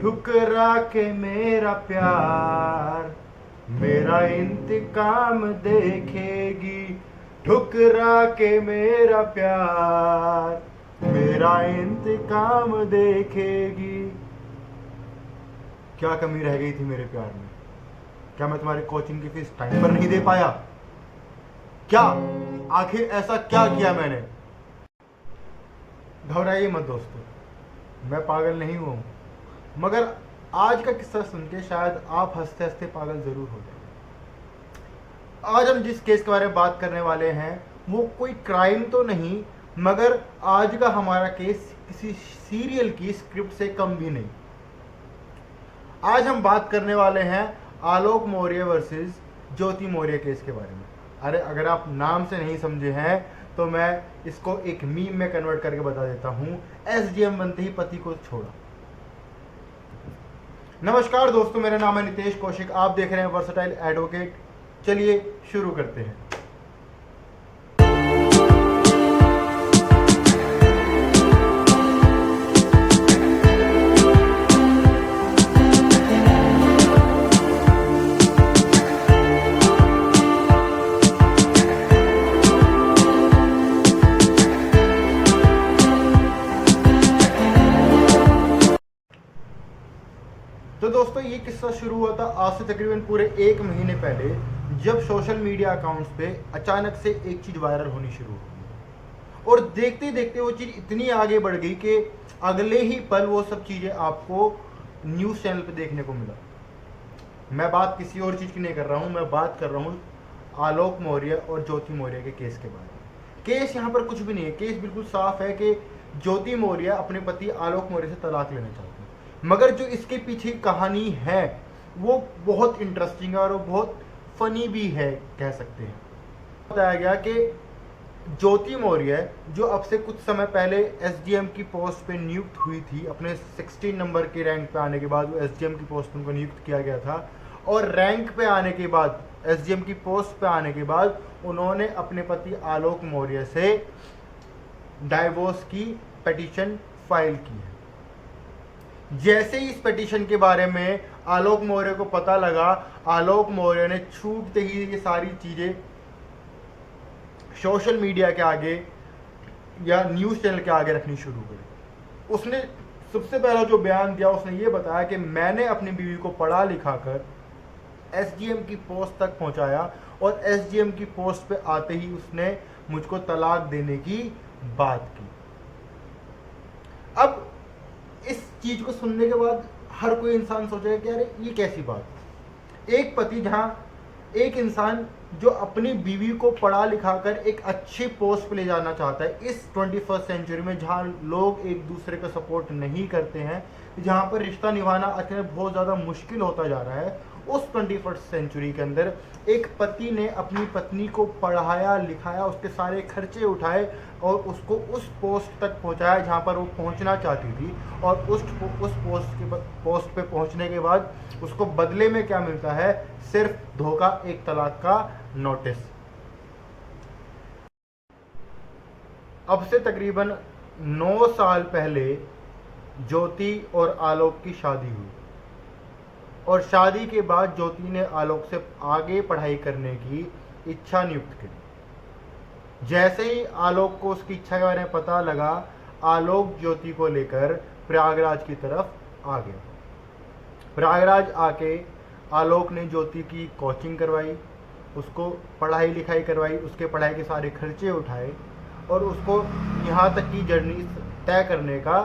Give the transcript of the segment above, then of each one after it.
ठुकरा के मेरा प्यार मेरा इंतकाम देखेगी। ठुकरा के मेरा प्यार मेरा इंतकाम देखेगी। क्या कमी रह गई थी मेरे प्यार में? क्या मैं तुम्हारी कोचिंग की फीस टाइम पर नहीं दे पाया? क्या आखिर ऐसा क्या किया मैंने? घबराइए मत दोस्तों, मैं पागल नहीं हुआ हूं, मगर आज का किस्सा सुन के शायद आप हंसते हंसते पागल जरूर हो जाए। आज हम जिस केस के बारे में बात करने वाले हैं वो कोई क्राइम तो नहीं, मगर आज का हमारा केस किसी सीरियल की स्क्रिप्ट से कम भी नहीं। आज हम बात करने वाले हैं आलोक मौर्य वर्सेस ज्योति मौर्य केस के बारे में। अरे अगर आप नाम से नहीं समझे हैं तो मैं इसको एक मीम में कन्वर्ट करके बता देता हूं, एसडीएम बनते ही पति को छोड़ा। नमस्कार दोस्तों, मेरा नाम है नितेश कौशिक, आप देख रहे हैं वर्सटाइल एडवोकेट। चलिए शुरू करते हैं। तो दोस्तों ये किस्सा शुरू हुआ था आज से तकरीबन पूरे 1 महीने पहले, जब सोशल मीडिया अकाउंट्स पे अचानक से एक चीज़ वायरल होनी शुरू हो गई और देखते देखते वो चीज़ इतनी आगे बढ़ गई कि अगले ही पल वो सब चीज़ें आपको न्यूज़ चैनल पे देखने को मिला। मैं बात किसी और चीज़ की नहीं कर रहा हूँ, मैं बात कर रहा हूँ आलोक मौर्य और ज्योति मौर्य के केस के बारे में। केस यहाँ पर कुछ भी नहीं है, केस बिल्कुल साफ है कि ज्योति मौर्य अपने पति आलोक मौर्य से तलाक लेना चाहते हैं, मगर जो इसके पीछे कहानी है वो बहुत इंटरेस्टिंग है और वो बहुत फनी भी है, कह सकते हैं। बताया गया कि ज्योति मौर्य जो अब से कुछ समय पहले एसडीएम की पोस्ट पे नियुक्त हुई थी, अपने 16 नंबर के रैंक पे आने के बाद वो एसडीएम की पोस्ट पे उनको नियुक्त किया गया था, और रैंक पे आने के बाद, एसडीएम की पोस्ट पे आने के बाद उन्होंने अपने पति आलोक मौर्य से डाइवोर्स की पिटीशन फाइल की है। जैसे ही इस पिटीशन के बारे में आलोक मौर्य को पता लगा, आलोक मौर्य ने छूटते ही ये सारी चीजें सोशल मीडिया के आगे या न्यूज़ चैनल के आगे रखनी शुरू करी। उसने सबसे पहला जो बयान दिया, उसने ये बताया कि मैंने अपनी बीवी को पढ़ा लिखा कर एसडीएम की पोस्ट तक पहुंचाया और एसडीएम की पोस्ट पे आते ही उसने मुझको तलाक देने की बात की। अब इस चीज को सुनने के बाद हर कोई इंसान सोचेगा कि अरे ये कैसी बात। एक पति, जहां एक इंसान जो अपनी बीवी को पढ़ा लिखा कर एक अच्छी पोस्ट पे ले जाना चाहता है, इस 21st सेंचुरी में जहां लोग एक दूसरे का सपोर्ट नहीं करते हैं, जहां पर रिश्ता निभाना अचानक बहुत ज़्यादा मुश्किल होता जा रहा है, उस 21st सेंचुरी के अंदर एक पति ने अपनी पत्नी को पढ़ाया लिखाया, उसके सारे खर्चे उठाए और उसको उस पोस्ट तक पहुंचाया जहां पर वो पहुंचना चाहती थी, और उस पोस्ट पे पहुंचने के बाद उसको बदले में क्या मिलता है? सिर्फ धोखा, एक तलाक का नोटिस। अब से तकरीबन 9 साल पहले ज्योति और आलोक की शादी हुई, और शादी के बाद ज्योति ने आलोक से आगे पढ़ाई करने की इच्छा नियुक्त की। जैसे ही आलोक को उसकी इच्छा के बारे में पता लगा, आलोक ज्योति को लेकर प्रयागराज की तरफ आ गया। प्रयागराज आके आलोक ने ज्योति की कोचिंग करवाई, उसको पढ़ाई लिखाई करवाई, उसके पढ़ाई के सारे खर्चे उठाए और उसको यहाँ तक की जर्नी तय करने का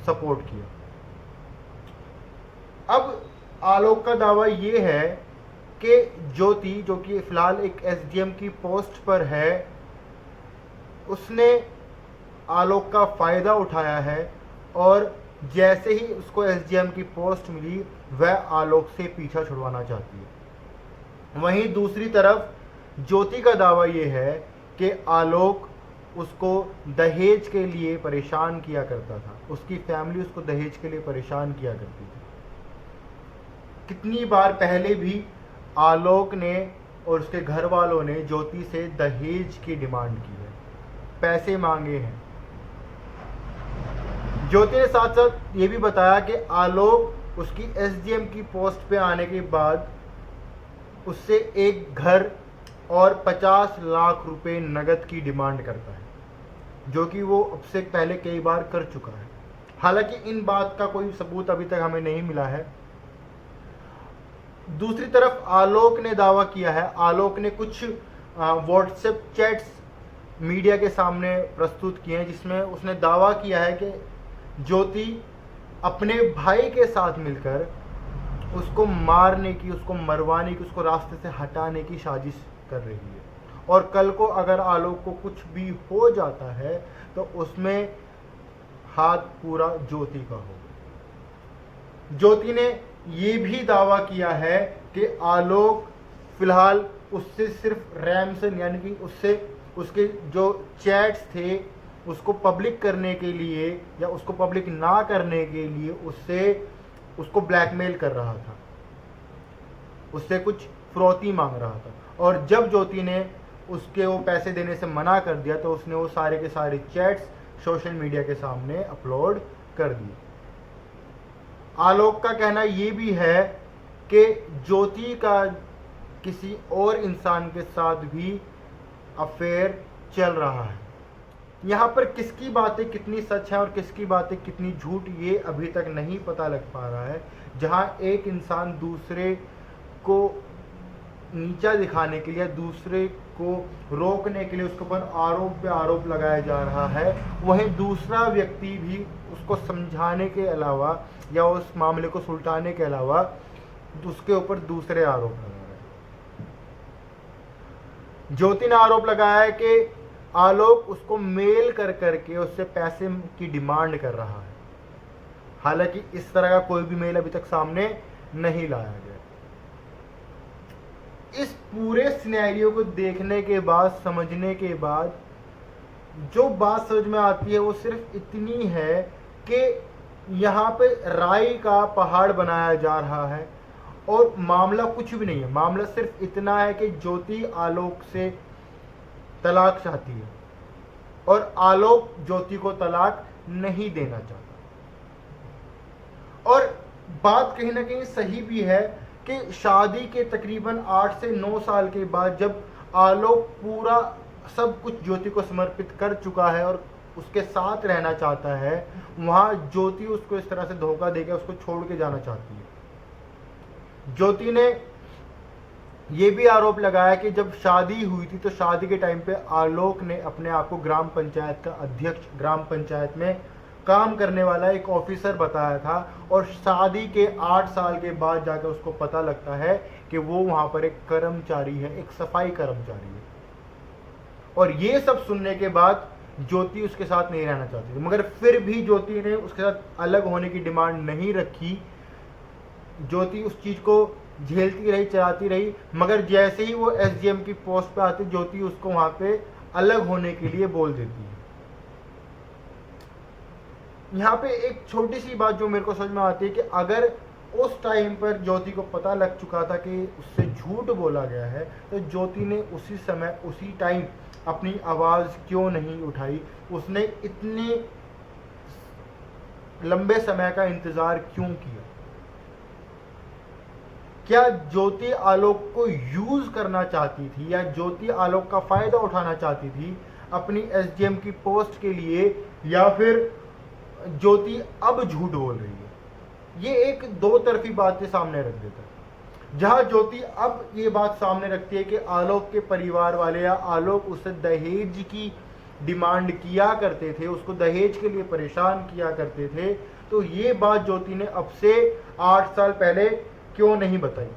सपोर्ट किया। अब आलोक का दावा ये है कि ज्योति, जो कि फिलहाल एक एसडीएम की पोस्ट पर है, उसने आलोक का फ़ायदा उठाया है और जैसे ही उसको एसडीएम की पोस्ट मिली वह आलोक से पीछा छुड़वाना चाहती है। वहीं दूसरी तरफ ज्योति का दावा ये है कि आलोक उसको दहेज के लिए परेशान किया करता था, उसकी फैमिली उसको दहेज के लिए परेशान किया करती थी। कितनी बार पहले भी आलोक ने और उसके घर वालों ने ज्योति से दहेज की डिमांड की है, पैसे मांगे हैं। ज्योति ने साथ साथ ये भी बताया कि आलोक उसकी एसडीएम की पोस्ट पे आने के बाद उससे एक घर और 50 लाख रुपए नगद की डिमांड करता है, जो कि वो अब से पहले कई बार कर चुका है। हालांकि इन बात का कोई सबूत अभी तक हमें नहीं मिला है। दूसरी तरफ आलोक ने दावा किया है, आलोक ने कुछ व्हाट्सएप चैट्स मीडिया के सामने प्रस्तुत किए हैं, जिसमें उसने दावा किया है कि ज्योति अपने भाई के साथ मिलकर उसको मारने की, उसको मरवाने की, उसको रास्ते से हटाने की साजिश कर रही है। और कल को अगर आलोक को कुछ भी हो जाता है तो उसमें हाथ पूरा ज्योति का होगा। ज्योति ने ये भी दावा किया है कि आलोक फिलहाल उससे सिर्फ रैमसन यानी कि उससे उसके जो चैट्स थे उसको पब्लिक करने के लिए या उसको पब्लिक ना करने के लिए उसको ब्लैकमेल कर रहा था, उससे कुछ फिरौती मांग रहा था। और जब ज्योति ने उसके वो पैसे देने से मना कर दिया तो उसने वो सारे के सारे चैट्स सोशल मीडिया के सामने अपलोड कर दिए। आलोक का कहना ये भी है कि ज्योति का किसी और इंसान के साथ भी अफेयर चल रहा है। यहाँ पर किसकी बातें कितनी सच है और किसकी बातें कितनी झूठ, ये अभी तक नहीं पता लग पा रहा है। जहाँ एक इंसान दूसरे को नीचा दिखाने के लिए, दूसरे को रोकने के लिए उसके ऊपर आरोप पे आरोप लगाया जा रहा है, वहीं दूसरा व्यक्ति भी उसको समझाने के अलावा या उस मामले को सुलटाने के अलावा उसके ऊपर दूसरे आरोप लगा रहा है। ज्योति ने आरोप लगाया है कि आलोक उसको मेल कर करके उससे पैसे की डिमांड कर रहा है। हालांकि इस तरह का कोई भी मेल अभी तक सामने नहीं लाया गया। इस पूरे सिनेरियो को देखने के बाद, समझने के बाद जो बात समझ में आती है वो सिर्फ इतनी है कि यहाँ पे राय का पहाड़ बनाया जा रहा है और मामला कुछ भी नहीं है। मामला सिर्फ इतना है कि ज्योति आलोक से तलाक चाहती है और आलोक ज्योति को तलाक नहीं देना चाहता। और बात कहीं ना कहीं सही भी है कि शादी के तकरीबन 8 से 9 साल के बाद जब आलोक पूरा सब कुछ ज्योति को समर्पित कर चुका है और उसके साथ रहना चाहता है, वहां ज्योति उसको इस तरह से धोखा देकर उसको छोड़ के जाना चाहती है। ज्योति ने यह भी आरोप लगाया कि जब शादी हुई थी तो शादी के टाइम पे आलोक ने अपने आप को ग्राम पंचायत का अध्यक्ष, ग्राम पंचायत में काम करने वाला एक ऑफिसर बताया था और शादी के 8 साल के बाद जाकर उसको पता लगता है कि वो वहां पर एक कर्मचारी है, एक सफाई कर्मचारी है। और ये सब सुनने के बाद ज्योति उसके साथ नहीं रहना चाहती थी, मगर फिर भी ज्योति ने उसके साथ अलग होने की डिमांड नहीं रखी। ज्योति उस चीज को झेलती रही, चलाती रही, मगर जैसे ही वो एसडीएम की पोस्ट पे आती ज्योति उसको वहां पे अलग होने के लिए बोल देती है। यहाँ पे एक छोटी सी बात जो मेरे को समझ में आती है कि अगर उस टाइम पर ज्योति को पता लग चुका था कि उससे झूठ बोला गया है तो ज्योति ने उसी समय, उसी टाइम अपनी आवाज क्यों नहीं उठाई? उसने इतने लंबे समय का इंतजार क्यों किया? क्या ज्योति आलोक को यूज करना चाहती थी या ज्योति आलोक का फायदा उठाना चाहती थी अपनी एसडीएम की पोस्ट के लिए, या फिर ज्योति अब झूठ बोल रही है? ये एक दो तरफी बातें सामने रख देता है। जहां ज्योति अब ये बात सामने रखती है कि आलोक के परिवार वाले या आलोक उससे दहेज की डिमांड किया करते थे, उसको दहेज के लिए परेशान किया करते थे, तो ये बात ज्योति ने अब से 8 साल पहले क्यों नहीं बताई?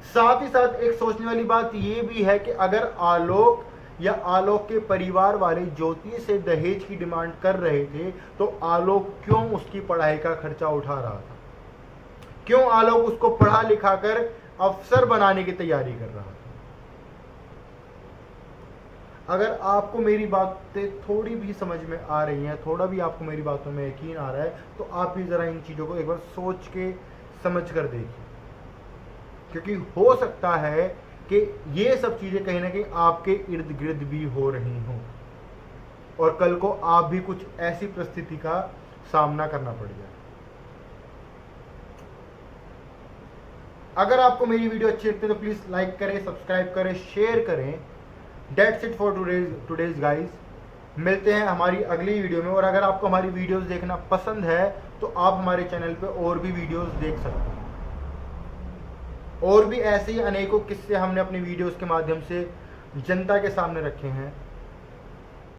साथ ही साथ एक सोचने वाली बात ये भी है कि अगर आलोक या आलोक के परिवार वाले ज्योति से दहेज की डिमांड कर रहे थे तो आलोक क्यों उसकी पढ़ाई का खर्चा उठा रहा था? क्यों आलोक उसको पढ़ा लिखा कर अफसर बनाने की तैयारी कर रहा था? अगर आपको मेरी बातें थोड़ी भी समझ में आ रही हैं, थोड़ा भी आपको मेरी बातों में यकीन आ रहा है, तो आप भी जरा इन चीजों को एक बार सोच के समझ कर देखिए, क्योंकि हो सकता है कि ये सब चीजें कहीं ना कहीं आपके इर्द गिर्द भी हो रही हों और कल को आप भी कुछ ऐसी परिस्थिति का सामना करना पड़ जाए। अगर आपको मेरी वीडियो अच्छी लगती है तो प्लीज़ लाइक करें, सब्सक्राइब करें, शेयर करें। That's it for today's guys. मिलते हैं हमारी अगली वीडियो में। और अगर आपको हमारी वीडियोस देखना पसंद है तो आप हमारे चैनल पे और भी वीडियोस देख सकते हैं। और भी ऐसे ही अनेकों किस्से हमने अपनी वीडियोस के माध्यम से जनता के सामने रखे हैं।